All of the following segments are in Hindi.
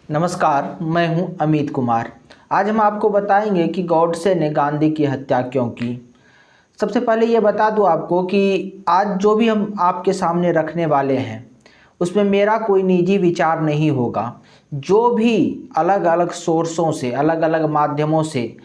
नमस्कार, मैं हूं अमित कुमार। आज हम आपको बताएंगे कि गॉडसे ने गांधी की हत्या क्यों की। सबसे पहले ये बता दूं आपको कि आज जो भी हम आपके सामने रखने वाले हैं उसमें मेरा कोई निजी विचार नहीं होगा। जो भी अलग अलग सोर्सों से, अलग अलग माध्यमों से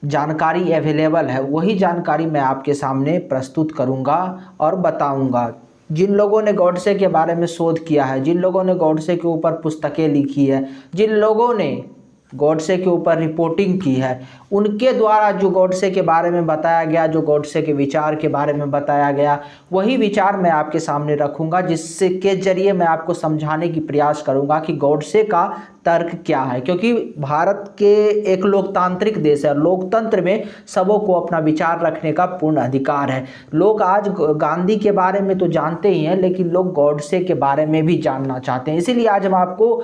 जानकारी अवेलेबल है वही जानकारी मैं आपके सामने प्रस्तुत करूंगा और बताऊंगा। जिन लोगों ने गॉडसे के बारे में शोध किया है, जिन लोगों ने गॉडसे के ऊपर पुस्तकें लिखी है, जिन लोगों ने गॉडसे के ऊपर रिपोर्टिंग की है, उनके द्वारा जो गॉडसे के बारे में बताया गया, जो गॉडसे के विचार के बारे में बताया गया, वही विचार मैं आपके सामने रखूंगा, जिससे के जरिए मैं आपको समझाने की प्रयास करूंगा कि गॉडसे का तर्क क्या है। क्योंकि भारत के एक लोकतांत्रिक देश है, लोकतंत्र में सबों को अपना विचार रखने का पूर्ण अधिकार है। लोग आज गांधी के बारे में तो जानते ही हैं, लेकिन लोग गॉडसे के बारे में भी जानना चाहते हैं। इसीलिए आज हम आपको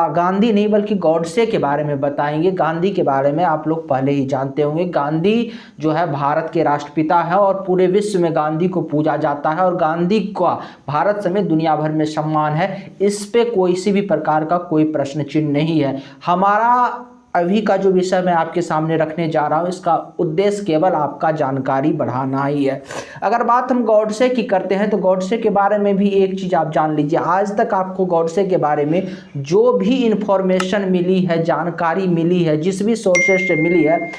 गांधी नहीं बल्कि गॉडसे के बारे में बताएंगे। गांधी के बारे में आप लोग पहले ही जानते होंगे। गांधी जो है भारत के राष्ट्रपिता है और पूरे विश्व में गांधी को पूजा जाता है और गांधी का भारत समेत दुनिया भर में सम्मान है। इस पे कोई सी भी प्रकार का कोई प्रश्न चिन्ह नहीं है। हमारा अभी का जो विषय मैं आपके सामने रखने जा रहा हूं, इसका उद्देश्य केवल आपका जानकारी बढ़ाना ही है। अगर बात हम गॉडसे की करते हैं तो गॉडसे के बारे में भी एक चीज आप जान लीजिए। आज तक आपको गॉडसे के बारे में जो भी इंफॉर्मेशन मिली है, जानकारी मिली है, जिस भी सोर्सेस से मिली है,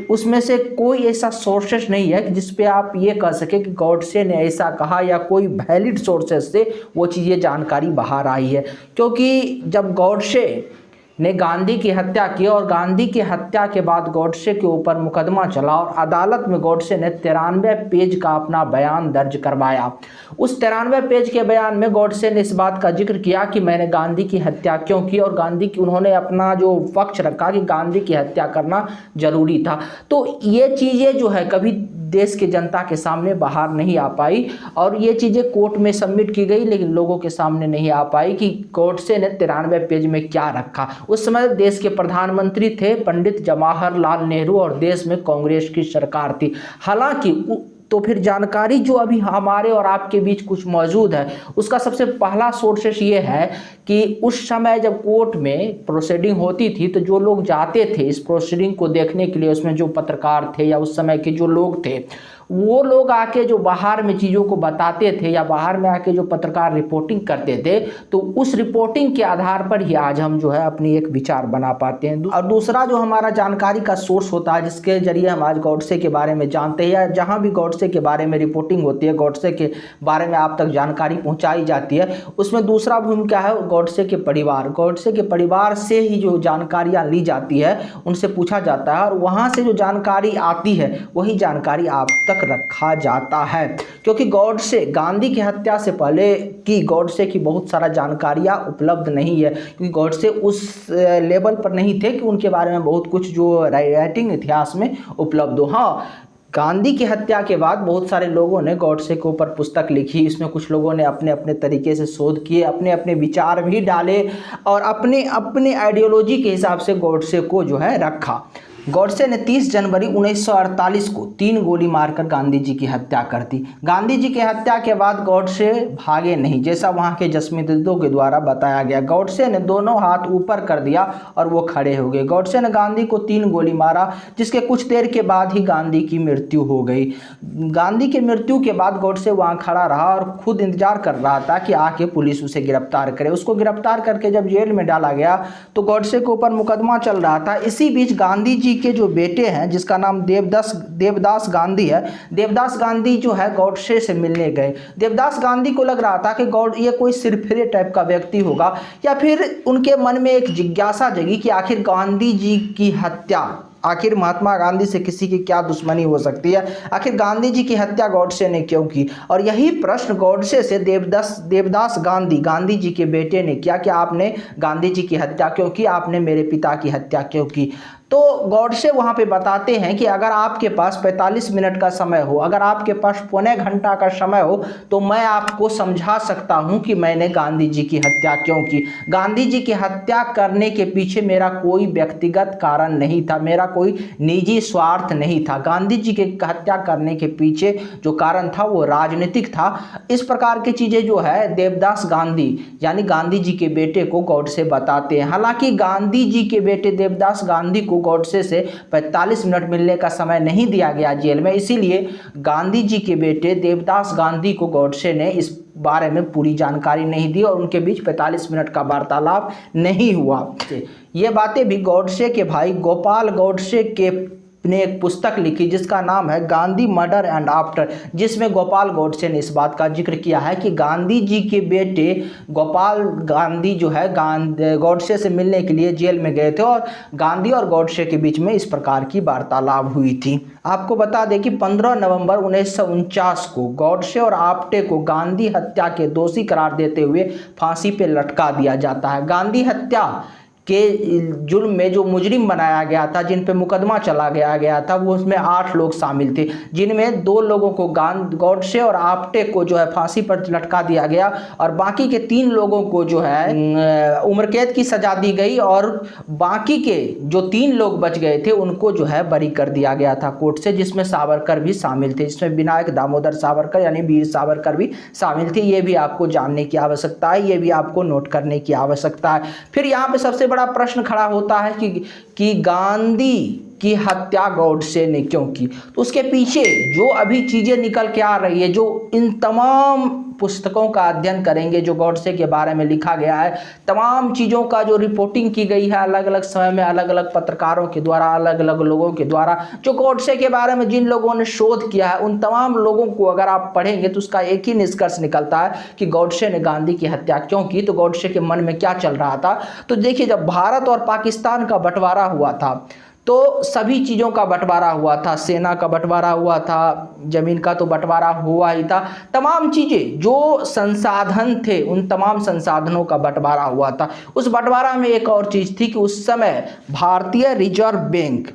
उसमें से कोई ऐसा सोर्सेस नहीं है जिस पे आप ये कह सके कि गॉडसे ने ऐसा कहा, या कोई वैलिड सोर्सेस से वो चीज़ें जानकारी बाहर आई है। क्योंकि जब गॉडसे ने गांधी की हत्या की और गांधी की हत्या के बाद गॉडसे के ऊपर मुकदमा चला और अदालत में गॉडसे ने 93 पेज का अपना बयान दर्ज करवाया। उस 93 पेज के बयान में गॉडसे ने इस बात का जिक्र किया कि मैंने गांधी की हत्या क्यों की, और गांधी की उन्होंने अपना जो पक्ष रखा कि गांधी की हत्या करना जरूरी था। तो ये चीज़ें जो है कभी देश के जनता के सामने बाहर नहीं आ पाई और ये चीज़ें कोर्ट में सबमिट की गई, लेकिन लोगों के सामने नहीं आ पाई कि गॉडसे ने 93 पेज में क्या रखा। उस समय देश के प्रधानमंत्री थे पंडित जवाहरलाल नेहरू और देश में कांग्रेस की सरकार थी। हालांकि तो फिर जानकारी जो अभी हमारे और आपके बीच कुछ मौजूद है, उसका सबसे पहला सोर्सेस ये है कि उस समय जब कोर्ट में प्रोसीडिंग होती थी तो जो लोग जाते थे इस प्रोसीडिंग को देखने के लिए, उसमें जो पत्रकार थे या उस समय के जो लोग थे, वो लोग आके जो बाहर में चीज़ों को बताते थे या बाहर में आके जो पत्रकार रिपोर्टिंग करते थे, तो उस रिपोर्टिंग के आधार पर ही आज हम जो है अपनी एक विचार बना पाते हैं। और दूसरा जो हमारा जानकारी का सोर्स होता है, जिसके जरिए हम आज गॉडसे के बारे में जानते हैं, या जहाँ भी गॉडसे के बारे में रिपोर्टिंग होती है, गॉडसे के बारे में आप तक जानकारी पहुँचाई जाती है, उसमें दूसरा भूमिका है गॉडसे के परिवार। गॉडसे के परिवार से ही जो जानकारियाँ ली जाती है, उनसे पूछा जाता है और वहाँ से जो जानकारी आती है वही जानकारी आप तक रखा जाता है। क्योंकि गॉडसे गांधी की हत्या से पहले की गॉडसे की बहुत सारा जानकारियां उपलब्ध नहीं है, क्योंकि गॉडसे उस लेवल पर नहीं थे कि उनके बारे में बहुत कुछ जो राइटिंग इतिहास में उपलब्ध हो। हाँ, गांधी की हत्या के बाद बहुत सारे लोगों ने गॉडसे के ऊपर पुस्तक लिखी। इसमें कुछ लोगों ने अपने अपने तरीके से शोध किए, अपने अपने विचार भी डाले और अपने अपने आइडियोलॉजी के हिसाब से गॉडसे को जो है रखा। गॉडसे ने 30 जनवरी 1948 को 3 गोली मारकर गांधी जी की हत्या कर दी। गांधी जी की हत्या के बाद गॉडसे भागे नहीं, जैसा वहां के जसमिंदों के द्वारा बताया गया। गॉडसे ने दोनों हाथ ऊपर कर दिया और वो खड़े हो गए। गॉडसे ने गांधी को 3 गोली मारा, जिसके कुछ देर के बाद ही गांधी की मृत्यु हो गई। गांधी की मृत्यु के बाद गॉडसे वहां खड़ा रहा और खुद इंतजार कर रहा था कि आके पुलिस उसे गिरफ्तार करे। उसको गिरफ्तार करके जब जेल में डाला गया तो गॉडसे के ऊपर मुकदमा चल रहा था। इसी बीच गांधी जी के जो बेटे हैं, जिसका नाम देवदास गांधी है, देवदास गांधी जो है गॉडसे से मिलने गए। देवदास गांधी को लग रहा था कि ये कोई सिरफिरे टाइप का व्यक्ति होगा, या फिर उनके मन में एक जिज्ञासा जगी कि आखिर गांधी जी की हत्या, आखिर महात्मा गांधी से किसी की क्या दुश्मनी हो सकती है, आखिर गांधी जी की हत्या गॉडसे ने क्यों की। और यही प्रश्न गॉडसे से देवदास गांधी जी के बेटे ने किया कि आपने गांधी जी की हत्या क्यों की, आपने मेरे पिता की हत्या क्यों की। तो गॉडसे वहाँ पे बताते हैं कि अगर आपके पास 45 मिनट का समय हो, अगर आपके पास पौने घंटा का समय हो, तो मैं आपको समझा सकता हूँ कि मैंने गांधी जी की हत्या क्यों की। गांधी जी की हत्या करने के पीछे मेरा कोई व्यक्तिगत कारण नहीं था, मेरा कोई निजी स्वार्थ नहीं था। गांधी जी की हत्या करने के पीछे जो कारण था वो राजनीतिक था। इस प्रकार की चीज़ें जो है देवदास गांधी यानी गांधी जी के बेटे को गॉडसे बताते हैं। हालांकि गांधी जी के बेटे देवदास गांधी को गॉडसे से 45 मिनट मिलने का समय नहीं दिया गया जेल में, इसीलिए गांधी जी के बेटे देवदास गांधी को गॉडसे ने इस बारे में पूरी जानकारी नहीं दी और उनके बीच 45 मिनट का वार्तालाप नहीं हुआ। ये बातें भी गॉडसे के भाई गोपाल गॉडसे के ने एक पुस्तक लिखी जिसका नाम है गांधी मर्डर एंड आफ्टर, जिसमें गोपाल गॉडसे ने इस बात का जिक्र किया है कि गांधी जी के बेटे गोपाल गांधी जो है गॉडसे से मिलने के लिए जेल में गए थे और गांधी और गॉडसे के बीच में इस प्रकार की वार्तालाप हुई थी। आपको बता दें कि 15 नवंबर 1949 को गॉडसे और आप्टे को गांधी हत्या के दोषी करार देते हुए फांसी पे लटका दिया जाता है। गांधी हत्या के जुर्म में जो मुजरिम बनाया गया था, जिन पे मुकदमा चला गया था, वो उसमें 8 लोग शामिल थे, जिनमें 2 लोगों को गॉडसे और आप्टे को जो है फांसी पर लटका दिया गया और बाकी के 3 लोगों को जो है उम्र कैद की सजा दी गई और बाकी के जो 3 लोग बच गए थे उनको जो है बरी कर दिया गया था कोर्ट से, जिसमें सावरकर भी शामिल थे, जिसमें विनायक दामोदर सावरकर यानी वीर सावरकर भी शामिल थे। ये भी आपको जानने की आवश्यकता है, ये भी आपको नोट करने की आवश्यकता है। फिर यहाँ पे सबसे बड़ा प्रश्न खड़ा होता है कि गांधी की हत्या गॉडसे ने क्यों की। तो उसके पीछे जो अभी चीजें निकल के आ रही है, जो इन तमाम पुस्तकों का अध्ययन करेंगे जो गॉडसे के बारे में लिखा गया है, तमाम चीज़ों का जो रिपोर्टिंग की गई है अलग अलग समय में अलग अलग पत्रकारों के द्वारा, अलग अलग लोगों के द्वारा, जो गॉडसे के बारे में जिन लोगों ने शोध किया है, उन तमाम लोगों को अगर आप पढ़ेंगे तो उसका एक ही निष्कर्ष निकलता है कि गॉडसे ने गांधी की हत्या क्यों की। तो गॉडसे के मन में क्या चल रहा था, तो देखिए जब भारत और पाकिस्तान का बंटवारा हुआ था तो सभी चीज़ों का बंटवारा हुआ था, सेना का बंटवारा हुआ था, जमीन का तो बंटवारा हुआ ही था, तमाम चीज़ें जो संसाधन थे उन तमाम संसाधनों का बंटवारा हुआ था। उस बंटवारा में एक और चीज़ थी कि उस समय भारतीय रिजर्व बैंक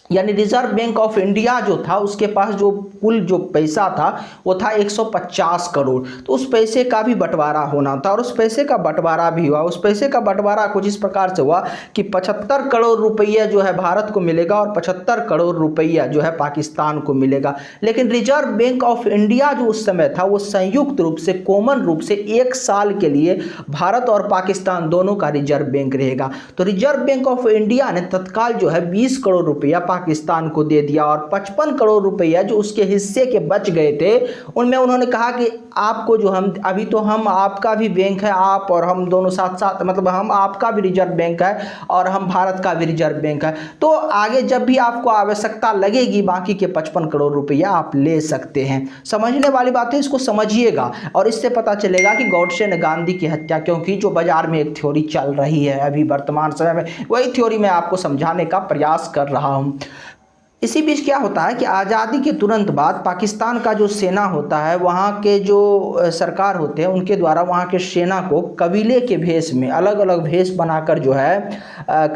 यानी रिजर्व बैंक ऑफ इंडिया जो था उसके पास जो कुल जो पैसा था वो था 150 करोड़। तो उस पैसे का भी बंटवारा होना था और उस पैसे का बंटवारा भी हुआ। उस पैसे का बंटवारा कुछ इस प्रकार से हुआ कि 75 करोड़ रुपया जो है भारत को मिलेगा और 75 करोड़ रुपया जो है पाकिस्तान को मिलेगा। लेकिन रिजर्व बैंक ऑफ इंडिया जो उस समय था वो संयुक्त रूप से कॉमन रूप से 1 साल के लिए भारत और पाकिस्तान दोनों का रिजर्व बैंक रहेगा। तो रिजर्व बैंक ऑफ इंडिया ने तत्काल जो है 20 करोड़ रुपया पाकिस्तान को दे दिया और 55 करोड़ रुपया जो उसके हिस्से के बच गए थे उनमें उन्होंने कहा कि आपको जो हम अभी तो हम आपका भी बैंक है, आप और हम दोनों साथ साथ, मतलब हम आपका भी रिजर्व बैंक है और हम भारत का भी रिजर्व बैंक है, तो आगे जब भी आपको आवश्यकता लगेगी बाकी के 55 करोड़ रुपया आप ले सकते हैं। समझने वाली बात है, इसको समझिएगा और इससे पता चलेगा कि गॉडसे ने गांधी की हत्या क्यों की। जो बाजार में एक थ्योरी चल रही है अभी वर्तमान समय में, वही थ्योरी मैं आपको समझाने का प्रयास कर रहा हूं। इसी बीच क्या होता है कि आज़ादी के तुरंत बाद पाकिस्तान का जो सेना होता है, वहाँ के जो सरकार होते हैं उनके द्वारा वहाँ के सेना को कबीले के भेष में अलग अलग भेष बनाकर जो है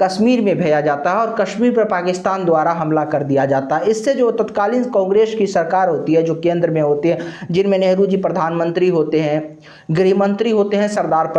कश्मीर में भेजा जाता है और कश्मीर पर पाकिस्तान द्वारा हमला कर दिया जाता है। इससे जो तत्कालीन कांग्रेस की सरकार होती है जो केंद्र में होती है, जिनमें नेहरू जी प्रधानमंत्री होते हैं, गृह मंत्री होते हैं सरदार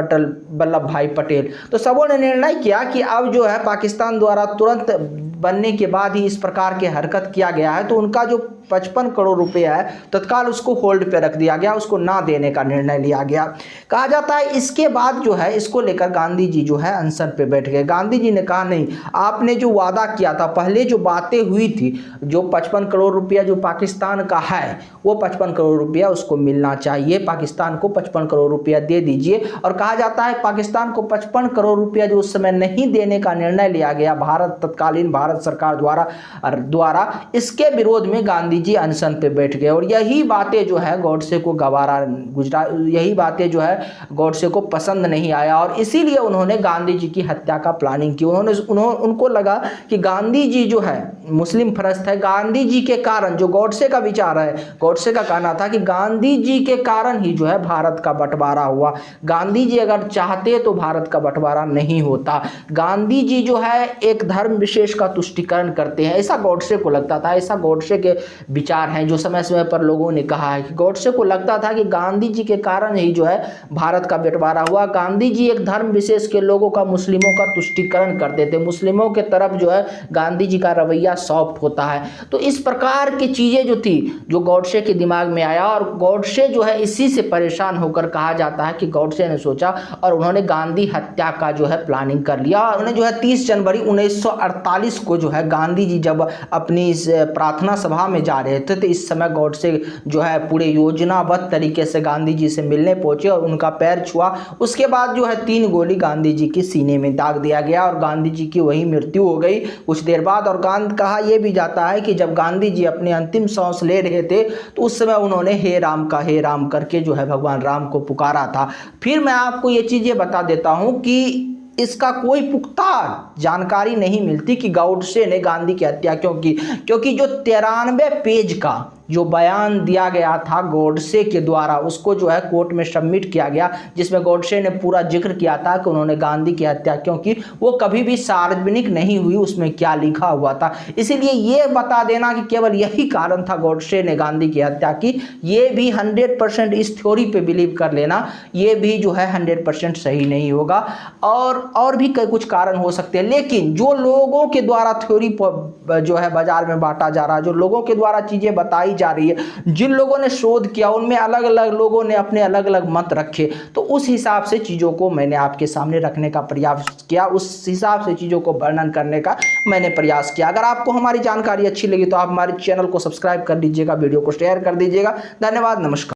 वल्लभ भाई पटेल, तो सबों ने निर्णय किया कि अब जो है पाकिस्तान द्वारा तुरंत बनने के बाद ही इस प्रकार के हरकत किया गया है तो उनका जो 55 करोड़ रुपया है तत्काल उसको होल्ड पे रख दिया गया, उसको ना देने का निर्णय लिया गया। कहा जाता है इसके बाद जो है इसको लेकर गांधी जी जो है अनशन पे बैठ गए। गांधी जी ने कहा नहीं, आपने जो वादा किया था, पहले जो बातें हुई थी, जो 55 करोड़ रुपया जो पाकिस्तान का है वो 55 करोड़ रुपया उसको मिलना चाहिए, पाकिस्तान को 55 करोड़ रुपया दे दीजिए। और कहा जाता है पाकिस्तान को 55 करोड़ रुपया जो उस समय नहीं देने का निर्णय लिया गया, भारत तत्कालीन भारत भारत सरकार द्वारा इसके विरोध में गांधी जी अनशन पे बैठ गए। और यही बातें जो है गॉडसे को गवारा यही बातें जो है गॉडसे को पसंद नहीं आया और इसीलिए उन्होंने गांधी जी की हत्या का प्लानिंग की। उनको लगा कि गांधी जी जो है मुस्लिम फरस्त है, गांधी जी के कारण, जो गॉडसे का विचार है, गॉडसे का कहना था कि गांधी जी के कारण ही जो है भारत का बंटवारा हुआ। गांधी जी अगर चाहते तो भारत का बंटवारा नहीं होता। गांधी जी जो है एक धर्म विशेष का तुष्टीकरण करते हैं, ऐसा गॉडसे को लगता था। ऐसा गॉडसे के विचार हैं जो समय समय पर लोगों ने कहा है कि गॉडसे को लगता था कि गांधी जी के कारण ही जो है भारत का बंटवारा हुआ। गांधी जी एक धर्म विशेष के लोगों का, मुस्लिमों का तुष्टीकरण करते थे। मुस्लिमों के तरफ जो है गांधी जी का रवैया सॉफ्ट होता है। तो इस प्रकार की चीज़ें जो थी जो गॉडसे के दिमाग में आया और गॉडसे जो है इसी से परेशान होकर कहा जाता है कि गॉडसे ने सोचा और उन्होंने गांधी हत्या का जो है प्लानिंग कर लिया। और उन्हें जो है 30 जनवरी 1948 को जो है गांधी जी जब अपनी इस प्रार्थना सभा में जा रहे थे तो इस समय गॉडसे जो है पूरे योजनाबद्ध तरीके से गांधी जी से मिलने पहुंचे और उनका पैर छुआ। उसके बाद जो है 3 गोली गांधी जी के सीने में दाग दिया गया और गांधी जी की वही मृत्यु हो गई कुछ देर बाद। और कहा यह भी जाता है कि जब गांधी जी अपने अंतिम सांस ले रहे थे तो उस समय उन्होंने हे राम करके जो है भगवान राम को पुकारा था। फिर मैं आपको ये चीज़ें बता देता हूं कि इसका कोई पुख्ता जानकारी नहीं मिलती कि गॉडसे ने गांधी की हत्या क्यों की, क्योंकि जो 93 पेज का जो बयान दिया गया था गॉडसे के द्वारा उसको जो है कोर्ट में सबमिट किया गया, जिसमें गॉडसे ने पूरा जिक्र किया था कि उन्होंने गांधी की हत्या क्यों की, वो कभी भी सार्वजनिक नहीं हुई उसमें क्या लिखा हुआ था। इसीलिए ये बता देना कि केवल यही कारण था गॉडसे ने गांधी की हत्या की, ये भी 100% इस थ्योरी पे बिलीव कर लेना, ये भी जो है 100% सही नहीं होगा। और भी कुछ कारण हो सकते हैं, लेकिन जो लोगों के द्वारा थ्योरी जो है बाजार में बांटा जा रहा है, जो लोगों के द्वारा चीजें बताई जा रही है, जिन लोगों ने शोध किया उनमें अलग अलग लोगों ने अपने अलग अलग मत रखे, तो उस हिसाब से चीज़ों को मैंने आपके सामने रखने का प्रयास किया, उस हिसाब से चीज़ों को वर्णन करने का मैंने प्रयास किया। अगर आपको हमारी जानकारी अच्छी लगी तो आप हमारे चैनल को सब्सक्राइब कर लीजिएगा, वीडियो को शेयर कर दीजिएगा। धन्यवाद, नमस्कार।